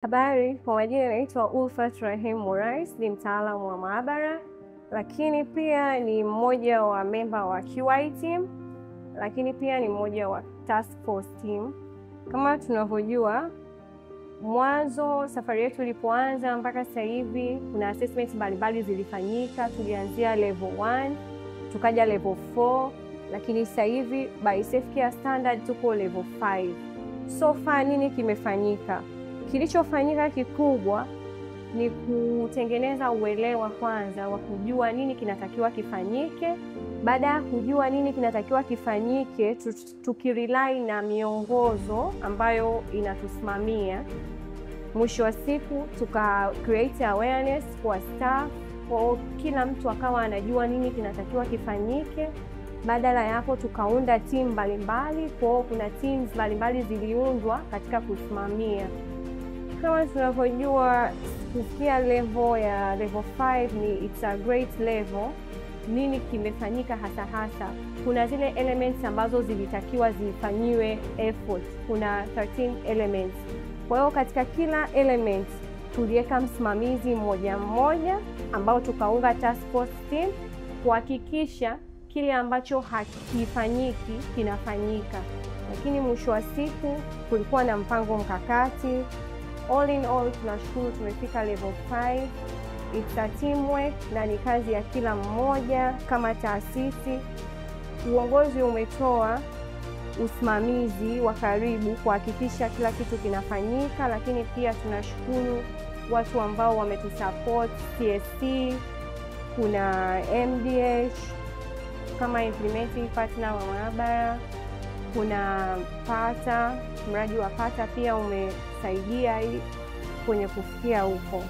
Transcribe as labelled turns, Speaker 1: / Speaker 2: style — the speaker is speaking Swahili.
Speaker 1: Habari, kwa majina naitwa Ulfat Rahim Morais, ni mtaalamu wa maabara, lakini pia ni mmoja wa memba wa QI team, lakini pia ni mmoja wa task force team. Kama tunavyojua, mwanzo safari yetu ilipoanza mpaka sasa hivi kuna assessments mbalimbali zilifanyika. Tulianzia level 1, tukaja level 4, lakini sasa hivi by Safe Care Standard tuko level 5. So far nini kimefanyika? Kilichofanyika kikubwa ni kutengeneza uelewa kwanza wa kujua nini kinatakiwa kifanyike. Baada ya kujua nini kinatakiwa kifanyike, tukirely na miongozo ambayo inatusimamia, mwisho wa siku tuka create awareness kwa staff, kwa kila mtu akawa anajua nini kinatakiwa kifanyike. Badala ya hapo tukaunda timu mbalimbali, kwa kuna teams mbalimbali ziliundwa katika kusimamia. Kama tunavyojua, kufikia level 5 ni it's a great level. Nini kimefanyika hasa? Kuna zile elements ambazo zilitakiwa zifanyiwe effort. Kuna 13 elements. Kwa hiyo katika kila element tuliweka msimamizi mmoja ambao tukaunga task force team kuhakikisha kile ambacho hakifanyiki kinafanyika. Lakini mwisho wa siku kulikuwa na mpango mkakati. All in all, tunashukuru tumefika level 5. It's a teamwork na ni kazi ya kila mmoja. Kama taasisi, uongozi umetoa usimamizi wa karibu kuhakikisha kila kitu kinafanyika, lakini pia tunashukuru watu ambao wametusupport, CSC, kuna MDH kama implementing partner wa maabara, kuna PATA, mradi wa PATA pia umesaidia kwenye kufikia huko.